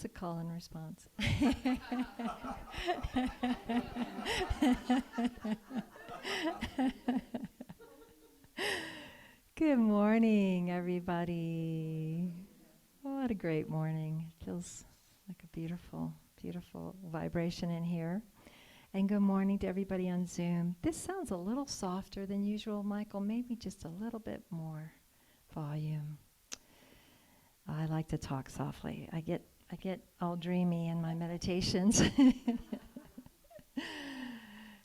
a call and response. Good morning, everybody. What a great morning. It feels like a beautiful, beautiful vibration in here. And good morning to everybody on Zoom. This sounds a little softer than usual, Michael. Maybe just a little bit more volume. I like to talk softly. I get all dreamy in my meditations.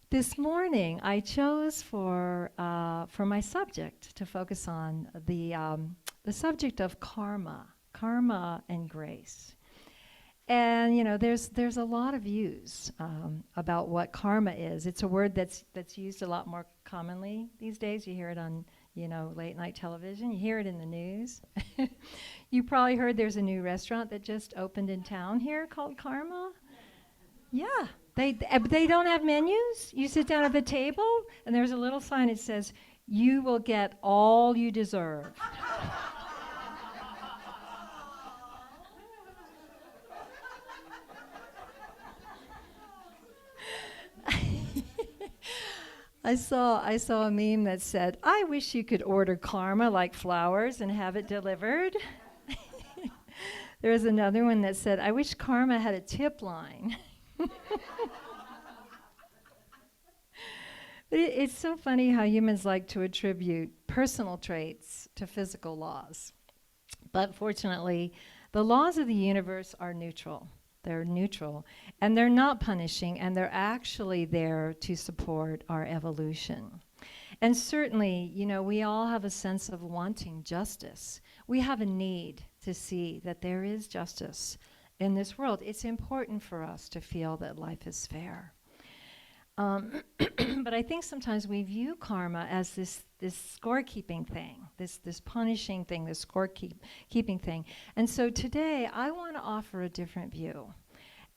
This morning, I chose for my subject to focus on the subject of karma and grace. And you know, there's a lot of views about what karma is. It's a word that's used a lot more commonly these days. You hear it on late night television. You hear it in the news. You probably heard there's a new restaurant that just opened in town here called Karma. Yeah, they don't have menus. You sit down at the table, and there's a little sign that says, "You will get all you deserve." I saw a meme that said, "I wish you could order karma like flowers and have it delivered." There was another one that said, "I wish karma had a tip line." But it's so funny how humans like to attribute personal traits to physical laws. But fortunately, the laws of the universe are neutral. They're neutral, and they're not punishing, and they're actually there to support our evolution. And certainly, we all have a sense of wanting justice. We have a need to see that there is justice in this world. It's important for us to feel that life is fair. But I think sometimes we view karma as this scorekeeping thing, this punishing thing, this scorekeeping thing. And so today I want to offer a different view,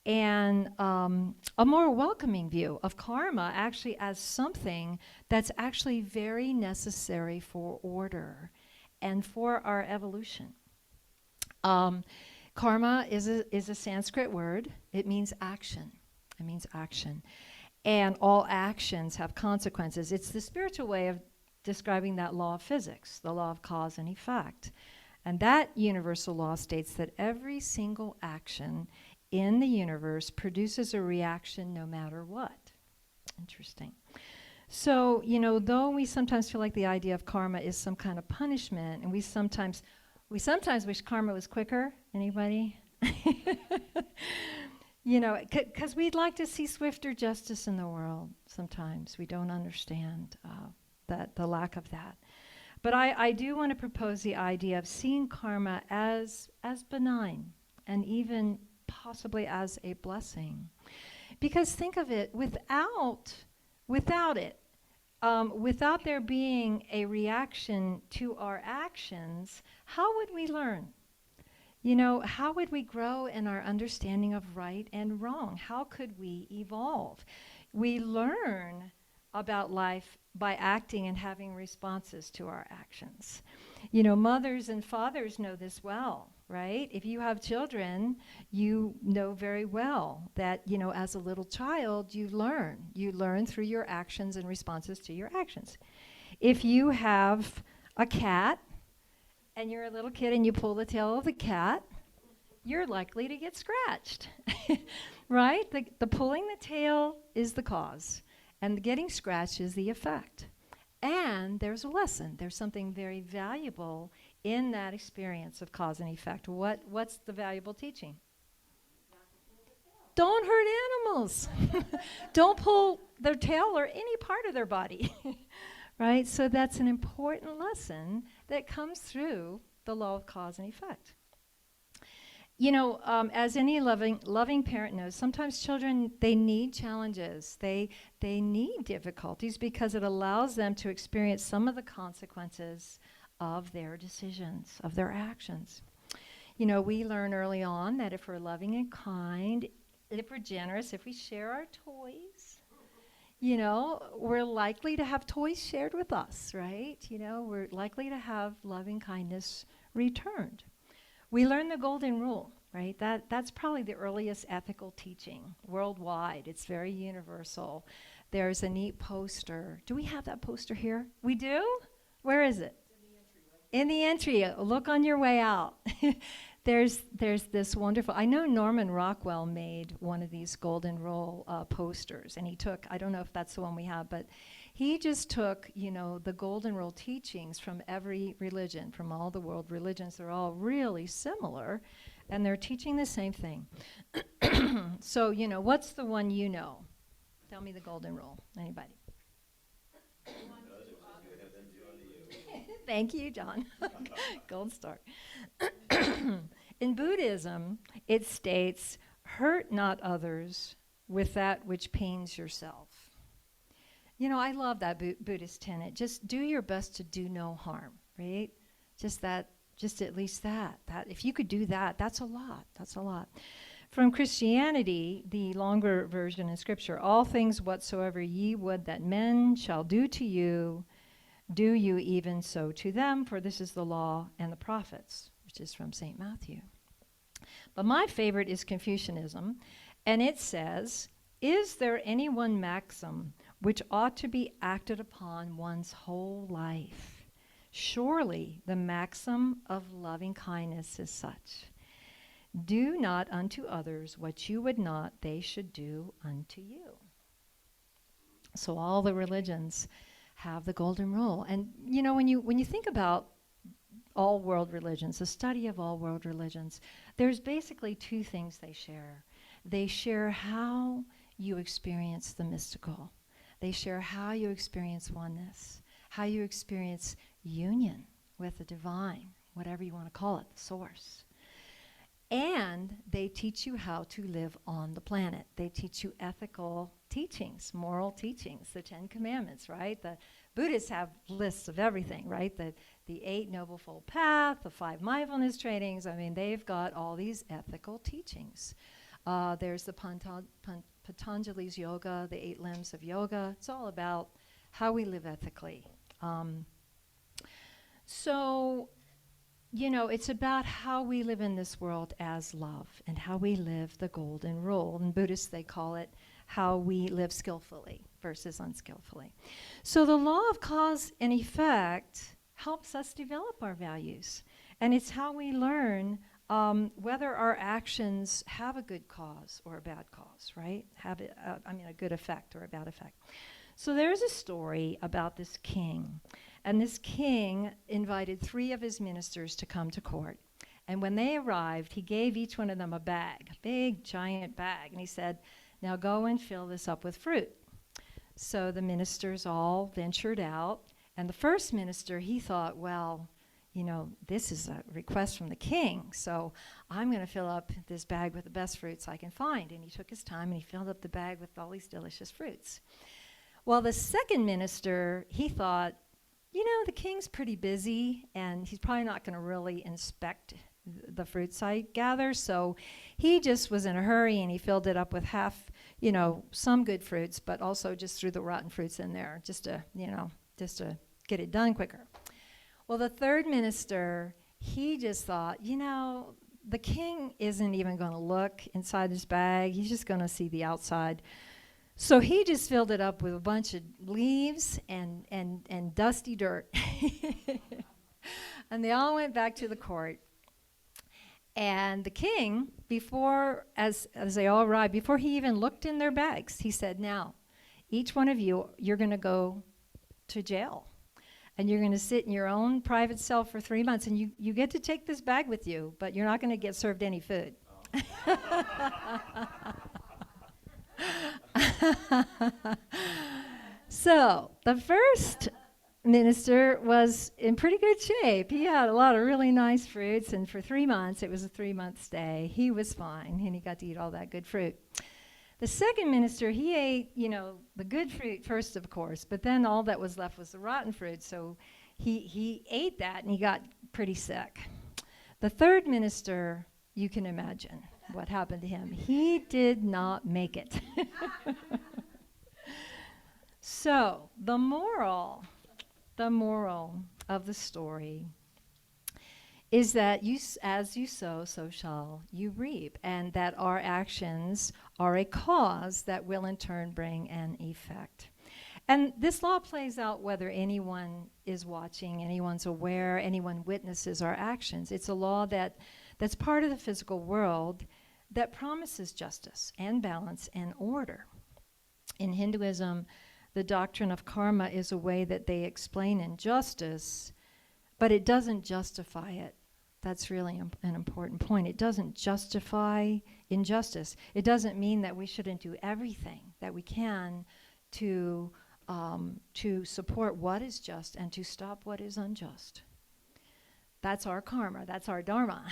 and a more welcoming view of karma actually as something that's actually very necessary for order and for our evolution. Karma is a Sanskrit word. It means action. It means action. And all actions have consequences. It's the spiritual way of describing that law of physics, the law of cause and effect. And that universal law states that every single action in the universe produces a reaction no matter what. Interesting. So, though we sometimes feel like the idea of karma is some kind of punishment, and we sometimes wish karma was quicker. Anybody? Because we'd like to see swifter justice in the world. Sometimes we don't understand the lack of that. But I do want to propose the idea of seeing karma as benign and even possibly as a blessing. Because think of it, without there being a reaction to our actions, how would we learn? How would we grow in our understanding of right and wrong? How could we evolve? We learn about life by acting and having responses to our actions. Mothers and fathers know this well, right? If you have children, you know very well that, as a little child, you learn through your actions and responses to your actions. If you have a cat, and you're a little kid and you pull the tail of the cat, you're likely to get scratched, right? The pulling the tail is the cause, and the getting scratched is the effect. And there's a lesson. There's something very valuable in that experience of cause and effect. What's the valuable teaching? Don't hurt animals. Don't pull their tail or any part of their body. Right? So that's an important lesson that comes through the law of cause and effect. As any loving parent knows, sometimes children, they need challenges. They need difficulties because it allows them to experience some of the consequences of their decisions, of their actions. We learn early on that if we're loving and kind, if we're generous, if we share our toys, we're likely to have toys shared with us, right? We're likely to have loving kindness returned. We learn the golden rule, right? That's probably the earliest ethical teaching worldwide. It's very universal. There's a neat poster. Do we have that poster here? We do? Where is it? In the entry. Look on your way out. There's this wonderful, I know Norman Rockwell made one of these golden rule posters, and he took, I don't know if that's the one we have, but he just took, the golden rule teachings from every religion, from all the world religions. They're all really similar, and they're teaching the same thing. So, what's the one you know? Tell me the golden rule. Anybody? Thank you, John. Gold star. In Buddhism, it states, hurt not others with that which pains yourself. I love that Buddhist tenet. Just do your best to do no harm, right? Just at least that. If you could do that, that's a lot. That's a lot. From Christianity, the longer version in Scripture, all things whatsoever ye would that men shall do to you, do you even so to them, for this is the law and the prophets, which is from St. Matthew. But my favorite is Confucianism, and it says, is there any one maxim which ought to be acted upon one's whole life? Surely the maxim of loving kindness is such. Do not unto others what you would not they should do unto you. So all the religions have the golden rule. And when you think about all world religions, the study of all world religions, there's basically two things they share. They share how you experience the mystical. They share how you experience oneness, how you experience union with the divine, whatever you want to call it, the source. And they teach you how to live on the planet. They teach you ethical teachings, moral teachings, the 10 Commandments, right? The Buddhists have lists of everything, right? The 8 Noble Fold Path, the 5 mindfulness trainings. I mean, they've got all these ethical teachings. There's the Patanjali's yoga, the 8 limbs of yoga. It's all about how we live ethically. It's about how we live in this world as love and how we live the golden rule. In Buddhists, they call it how we live skillfully versus unskillfully. So the law of cause and effect helps us develop our values. And it's how we learn whether our actions have a good cause or a bad cause, right? A good effect or a bad effect. So there's a story about this king. And this king invited 3 of his ministers to come to court. And when they arrived, he gave each one of them a bag, a big, giant bag. And he said, now go and fill this up with fruit. So the ministers all ventured out. And the first minister, he thought, well, this is a request from the king. So I'm going to fill up this bag with the best fruits I can find. And he took his time and he filled up the bag with all these delicious fruits. Well, the second minister, he thought, the king's pretty busy, and he's probably not going to really inspect the fruits I gather. So he just was in a hurry, and he filled it up with half, some good fruits, but also just threw the rotten fruits in there just to get it done quicker. Well, the third minister, he just thought, the king isn't even going to look inside his bag. He's just going to see the outside. So he just filled it up with a bunch of leaves and dusty dirt. And they all went back to the court. And the king, as they all arrived, before he even looked in their bags, he said, now, each one of you, you're going to go to jail. And you're going to sit in your own private cell for 3 months. And you get to take this bag with you, but you're not going to get served any food. So the first minister was in pretty good shape. He had a lot of really nice fruits, and for 3 months, it was a 3-month stay. He was fine, and he got to eat all that good fruit. The second minister, he ate, the good fruit first, of course, but then all that was left was the rotten fruit, so he ate that, and he got pretty sick. The third minister, you can imagine what happened to him. He did not make it. So the moral of the story is that as you sow, so shall you reap, and that our actions are a cause that will in turn bring an effect. And this law plays out whether anyone is watching, anyone's aware, anyone witnesses our actions. It's a law that's part of the physical world that promises justice and balance and order. In Hinduism, the doctrine of karma is a way that they explain injustice, but it doesn't justify it. That's really an important point. It doesn't justify injustice. It doesn't mean that we shouldn't do everything that we can to support what is just and to stop what is unjust. That's our karma. That's our dharma.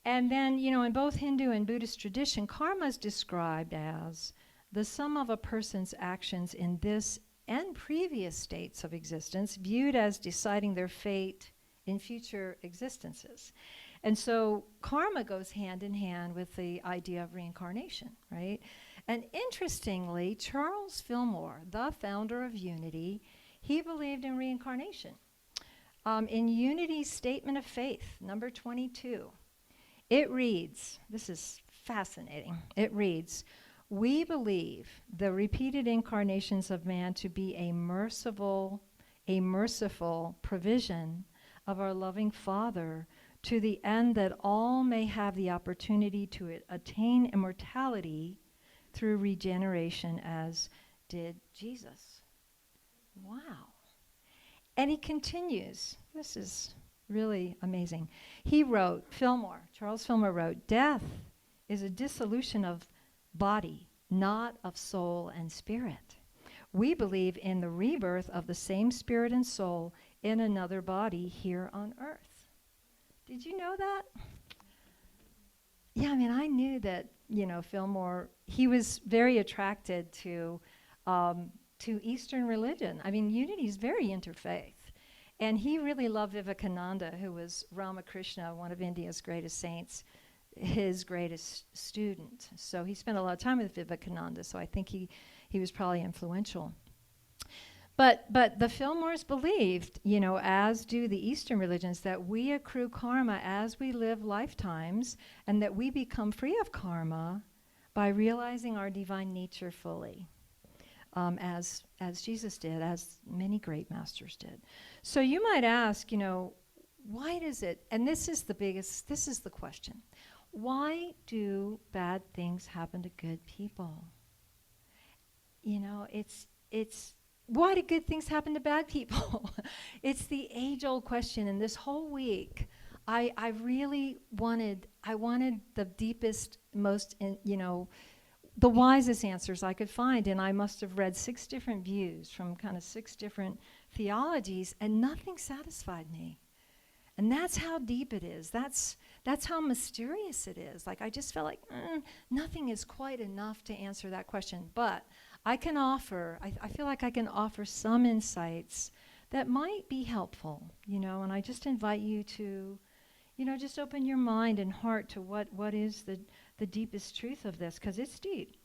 And then, in both Hindu and Buddhist tradition, karma is described as the sum of a person's actions in this and previous states of existence, viewed as deciding their fate in future existences. And so karma goes hand in hand with the idea of reincarnation, right? And interestingly, Charles Fillmore, the founder of Unity, he believed in reincarnation. In Unity's Statement of Faith, number 22, it reads, this is fascinating, it reads, "We believe the repeated incarnations of man to be a merciful provision of our loving Father, to the end that all may have the opportunity to attain immortality through regeneration as did Jesus." Wow. And he continues. This is really amazing. He wrote, Charles Fillmore wrote, "Death is a dissolution of body, not of soul and spirit. We believe in the rebirth of the same spirit and soul in another body here on earth." Did you know that? Yeah, I knew that, Fillmore, he was very attracted to Eastern religion. Unity is very interfaith. And he really loved Vivekananda, who was Ramakrishna, one of India's greatest saints, his greatest student. So he spent a lot of time with Vivekananda, so I think he was probably influential. But the Fillmores believed, as do the Eastern religions, that we accrue karma as we live lifetimes, and that we become free of karma by realizing our divine nature fully, as Jesus did, as many great masters did. So you might ask, why does it, and this is the question, why do bad things happen to good people? It's why do good things happen to bad people? It's the age-old question. And this whole week, I wanted the deepest, most, the wisest answers I could find. And I must have read 6 different views from kind of 6 different theologies, and nothing satisfied me. And that's how deep it is. That's how mysterious it is. Like, I just felt like nothing is quite enough to answer that question. But I can offer, I feel like I can offer some insights that might be helpful, and I just invite you to, just open your mind and heart to what is the deepest truth of this, because it's deep.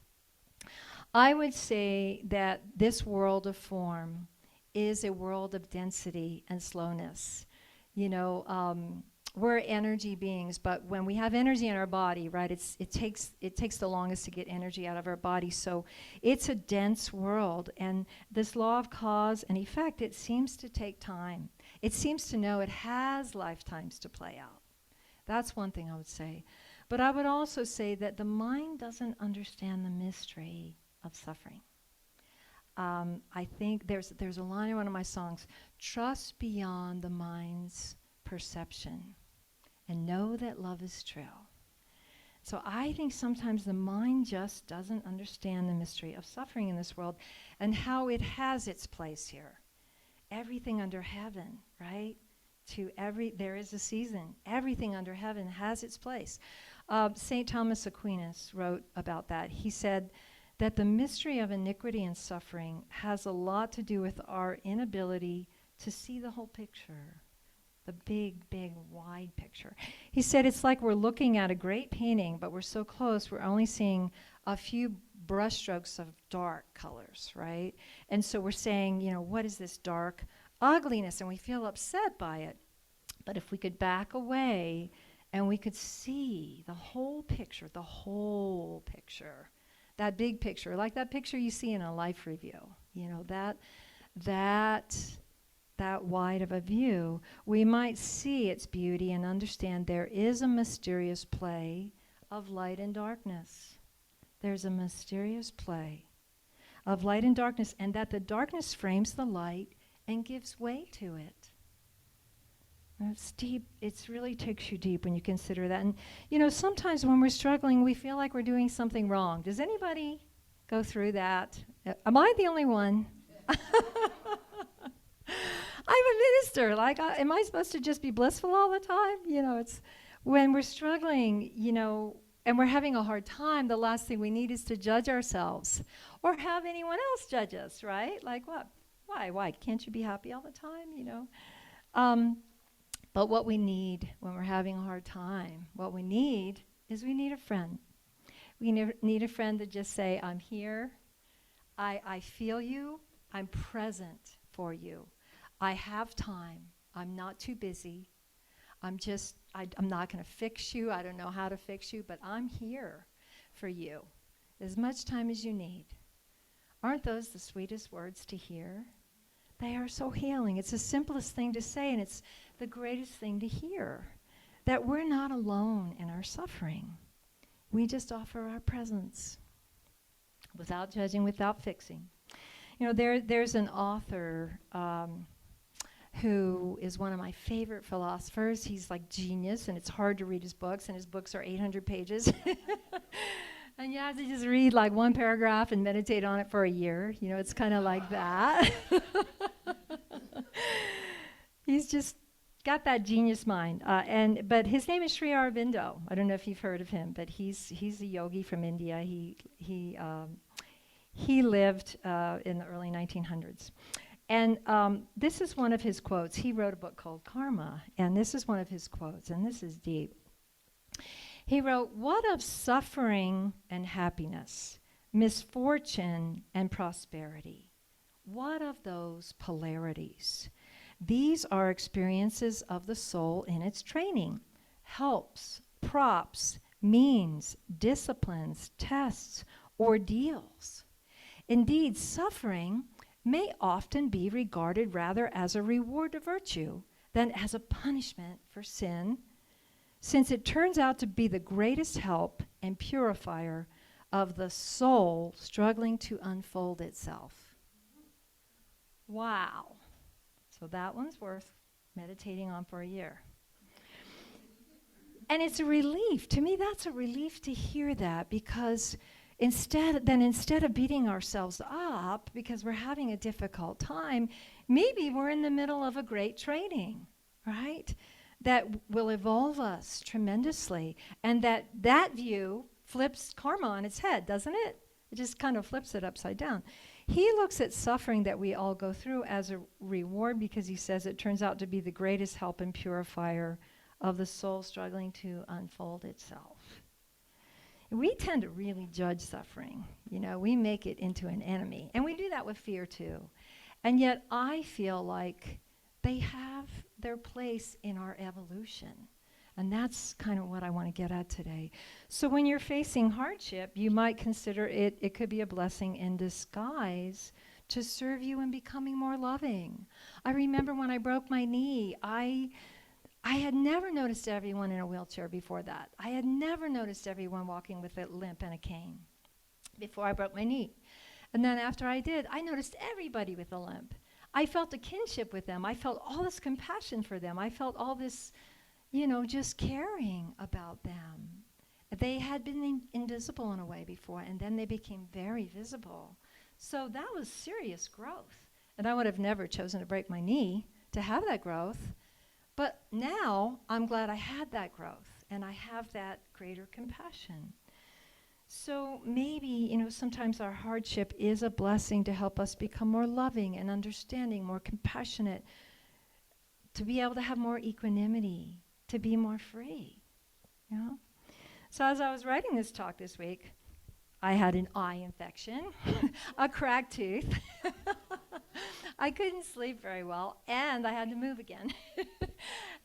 I would say that this world of form is a world of density and slowness. We're energy beings, but when we have energy in our body, right, it takes the longest to get energy out of our body. So it's a dense world, and this law of cause and effect, it seems to take time. It seems to know it has lifetimes to play out. That's one thing I would say. But I would also say that the mind doesn't understand the mystery of suffering. I think there's a line in one of my songs, "Trust beyond the mind's perception and know that love is true." So I think sometimes the mind just doesn't understand the mystery of suffering in this world and how it has its place here. Everything under heaven, right? There is a season. Everything under heaven has its place. St. Thomas Aquinas wrote about that. He said that the mystery of iniquity and suffering has a lot to do with our inability to see the whole picture, the big, big, wide picture. He said it's like we're looking at a great painting, but we're so close, we're only seeing a few brushstrokes of dark colors, right? And so we're saying, what is this dark ugliness? And we feel upset by it. But if we could back away and we could see the whole picture, that big picture, like that picture you see in a life review, that that wide of a view, we might see its beauty and understand there is a mysterious play of light and darkness. There's a mysterious play of light and darkness, and that the darkness frames the light and gives way to it. It's deep. It really takes you deep when you consider that. And, sometimes when we're struggling, we feel like we're doing something wrong. Does anybody go through that? Am I the only one? I'm a minister. Am I supposed to just be blissful all the time? It's when we're struggling, and we're having a hard time, the last thing we need is to judge ourselves or have anyone else judge us, right? Like what? Why? Can't you be happy all the time, But what we need when we're having a hard time, what we need is we need a friend. We need a friend to just say, I'm here, I feel you, I'm present for you. I have time, I'm not too busy, I'm not going to fix you, I don't know how to fix you, but I'm here for you as much time as you need. Aren't those the sweetest words to hear? They are so healing. It's the simplest thing to say, and it's the greatest thing to hear, that we're not alone in our suffering. We just offer our presence without judging, without fixing. There's an author who is one of my favorite philosophers. He's like genius, and it's hard to read his books, and his books are 800 pages. And you have to just read like one paragraph and meditate on it for a year. It's kind of like that. He's just got that genius mind. But his name is Sri Aurobindo. I don't know if you've heard of him, but he's a yogi from India. He lived in the early 1900s. And this is one of his quotes. He wrote a book called Karma, and this is one of his quotes, and this is deep. He wrote, "What of suffering and happiness, misfortune and prosperity? What of those polarities? These are experiences of the soul in its training, helps, props, means, disciplines, tests, ordeals. Indeed, suffering may often be regarded rather as a reward to virtue than as a punishment for sin, since it turns out to be the greatest help and purifier of the soul struggling to unfold itself." Wow. So that one's worth meditating on for a year. And it's a relief. To me, that's a relief to hear that, because instead of beating ourselves up because we're having a difficult time, maybe we're in the middle of a great training, right? That will evolve us tremendously. And that view flips karma on its head, doesn't it? It just kind of flips it upside down. He looks at suffering that we all go through as a reward, because he says it turns out to be the greatest help and purifier of the soul struggling to unfold itself. We tend to really judge suffering. We make it into an enemy. And we do that with fear too. And yet I feel like they have their place in our evolution. And that's kind of what I want to get at today. So when you're facing hardship, you might consider it could be a blessing in disguise to serve you in becoming more loving. I remember when I broke my knee, I had never noticed everyone in a wheelchair before that. I had never noticed everyone walking with a limp and a cane before I broke my knee. And then after I did, I noticed everybody with a limp. I felt a kinship with them. I felt all this compassion for them. I felt all this, just caring about them. They had been invisible in a way before, and then they became very visible. So that was serious growth. And I would have never chosen to break my knee to have that growth. But now I'm glad I had that growth, and I have that greater compassion. So maybe, sometimes our hardship is a blessing to help us become more loving and understanding, more compassionate, to be able to have more equanimity, to be more free. So as I was writing this talk this week, I had an eye infection, a cracked tooth. I couldn't sleep very well, and I had to move again.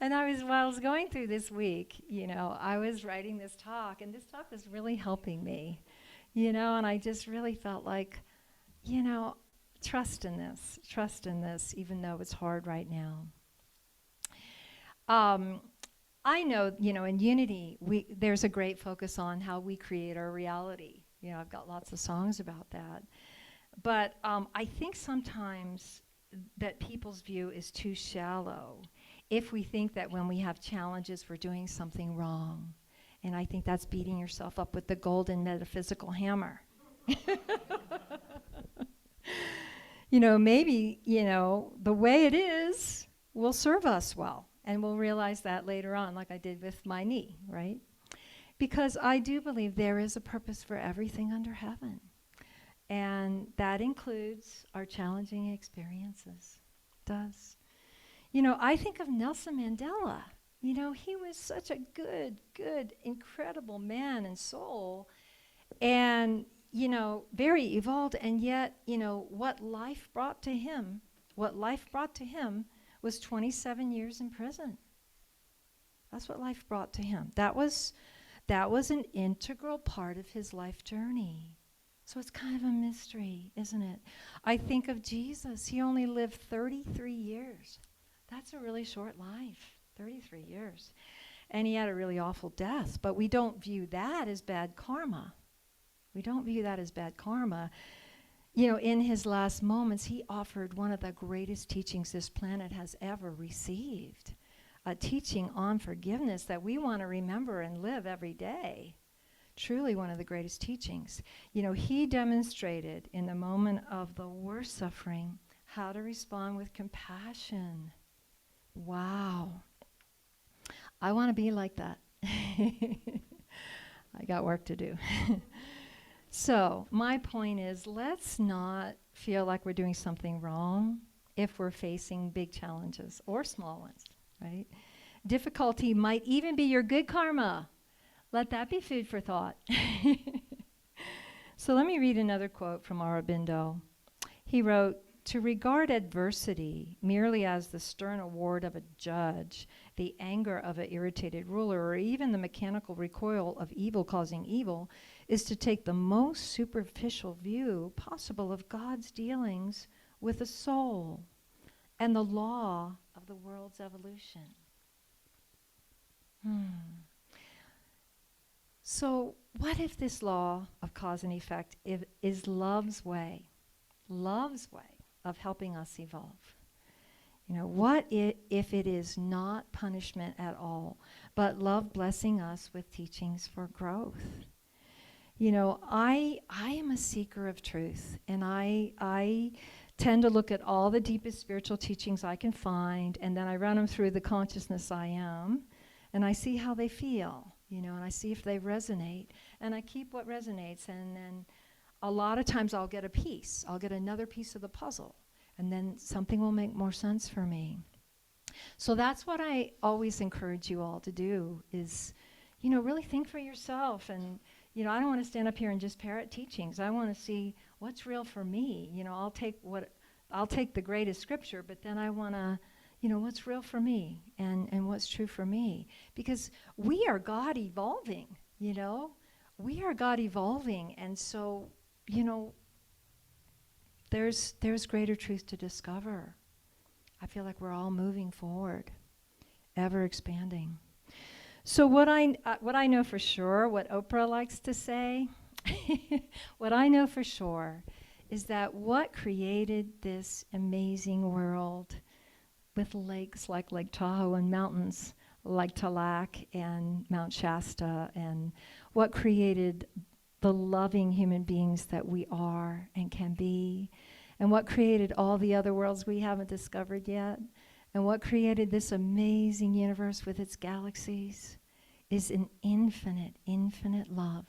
And while I was going through this week, I was writing this talk, and this talk was really helping me, and I just really felt like, you know, trust in this, even though it's hard right now. I know, in Unity, there's a great focus on how we create our reality. I've got lots of songs about that. But I think sometimes that people's view is too shallow if we think that when we have challenges, we're doing something wrong. And I think that's beating yourself up with the golden metaphysical hammer. Maybe, the way it is will serve us well. And we'll realize that later on, like I did with my knee, right? Because I do believe there is a purpose for everything under heaven. And that includes our challenging experiences. It does. I think of Nelson Mandela. He was such a good, incredible man and soul. And, very evolved. And yet, what life brought to him was 27 years in prison. That's what life brought to him. That was an integral part of his life journey. So it's kind of a mystery, isn't it? I think of Jesus. He only lived 33 years. That's a really short life, 33 years. And he had a really awful death, but we don't view that as bad karma. In his last moments, he offered one of the greatest teachings this planet has ever received, a teaching on forgiveness that we want to remember and live every day. Truly one of the greatest teachings. He demonstrated in the moment of the worst suffering how to respond with compassion. Wow. I want to be like that. I got work to do. So my point is, let's not feel like we're doing something wrong if we're facing big challenges or small ones, right? Difficulty might even be your good karma. Let that be food for thought. So let me read another quote from Aurobindo. He wrote, "To regard adversity merely as the stern award of a judge, the anger of an irritated ruler, or even the mechanical recoil of evil causing evil, is to take the most superficial view possible of God's dealings with the soul and the law of the world's evolution." So what if this law of cause and effect is love's way of helping us evolve? What if it is not punishment at all, but love blessing us with teachings for growth? I am a seeker of truth, and I tend to look at all the deepest spiritual teachings I can find, and then I run them through the consciousness I am, and I see how they feel, and I see if they resonate, and I keep what resonates, and then a lot of times I'll get a piece. I'll get another piece of the puzzle, and then something will make more sense for me. So that's what I always encourage you all to do is, really think for yourself. And, I don't want to stand up here and just parrot teachings. I want to see what's real for me. I'll take the greatest scripture, but then I want to, what's real for me and what's true for me. Because we are God evolving, We are God evolving. And so, there's greater truth to discover. I feel like we're all moving forward, ever expanding. So what I know for sure, what Oprah likes to say, what I know for sure is that what created this amazing world with lakes like Lake Tahoe and mountains like Talak and Mount Shasta, and what created the loving human beings that we are and can be, and what created all the other worlds we haven't discovered yet, and what created this amazing universe with its galaxies is an infinite, infinite love.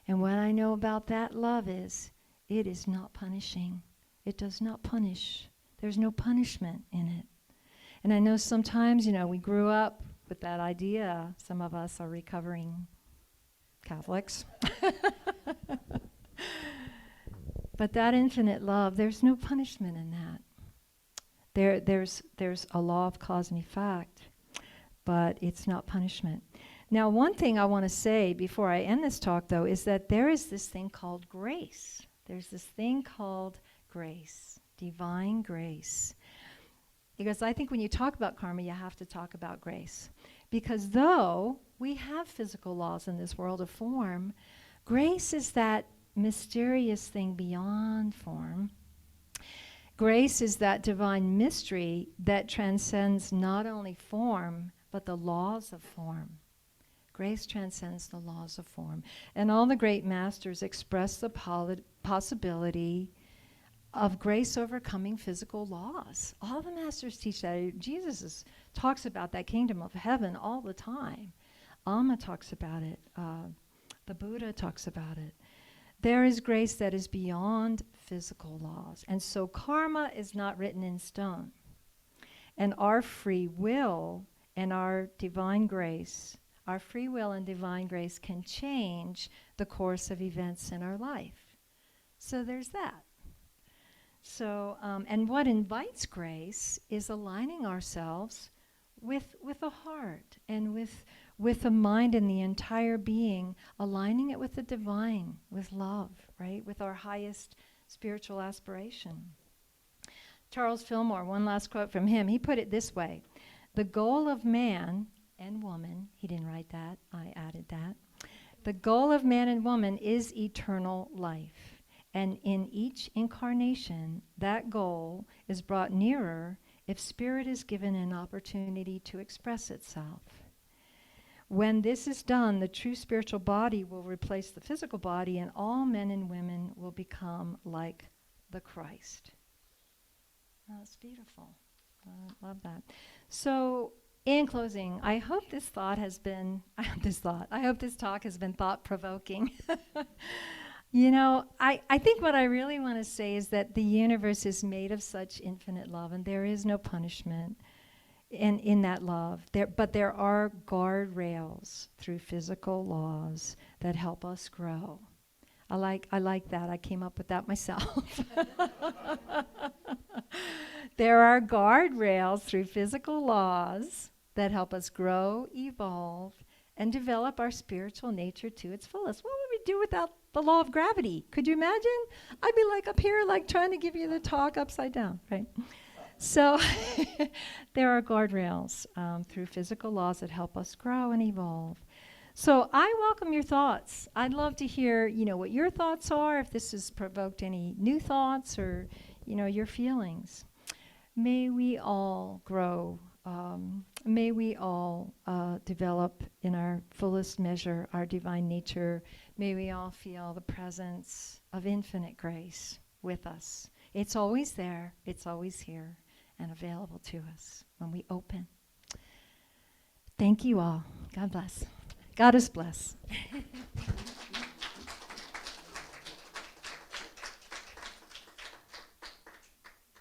And what I know about that love is, it is not punishing. It does not punish. There's no punishment in it. And I know sometimes, we grew up with that idea. Some of us are recovering Catholics. But that infinite love, there's no punishment in that. There's a law of cause and effect, but it's not punishment. Now, one thing I want to say before I end this talk, though, is that there is this thing called grace. There's this thing called grace, divine grace. Because I think when you talk about karma, you have to talk about grace. Because though we have physical laws in this world of form, grace is that mysterious thing beyond form. Grace is that divine mystery that transcends not only form, but the laws of form. Grace transcends the laws of form. And all the great masters express the possibility of grace overcoming physical laws. All the masters teach that. Jesus talks about that kingdom of heaven all the time. Amma talks about it. The Buddha talks about it. There is grace that is beyond physical laws. And so karma is not written in stone. And our free will and our divine grace, our free will and divine grace can change the course of events in our life. So there's that. So, and what invites grace is aligning ourselves with the heart and with the mind and the entire being, aligning it with the divine, with love, right? With our highest spiritual aspiration. Charles Fillmore, one last quote from him, he put it this way: the goal of man and woman, he didn't write that, I added that, the goal of man and woman is eternal life. And in each incarnation, that goal is brought nearer if spirit is given an opportunity to express itself. When this is done, the true spiritual body will replace the physical body, and all men and women will become like the Christ. Oh, that's beautiful. I love that. So, in closing, I hope this talk has been thought-provoking. You know, I think what I really want to say is that the universe is made of such infinite love, and there is no punishment in that love. But there are guardrails through physical laws that help us grow. I like that. I came up with that myself. There are guardrails through physical laws that help us grow, evolve, and develop our spiritual nature to its fullest. What would we do without the law of gravity? Could you imagine? I'd be like up here, like trying to give you the talk upside down, right? So there are guardrails through physical laws that help us grow and evolve. So I welcome your thoughts. I'd love to hear, what your thoughts are, if this has provoked any new thoughts or, your feelings. May we all grow. May we all develop in our fullest measure our divine nature. May we all feel the presence of infinite grace with us. It's always there. It's always here and available to us when we open. Thank you all. God bless. God is bless.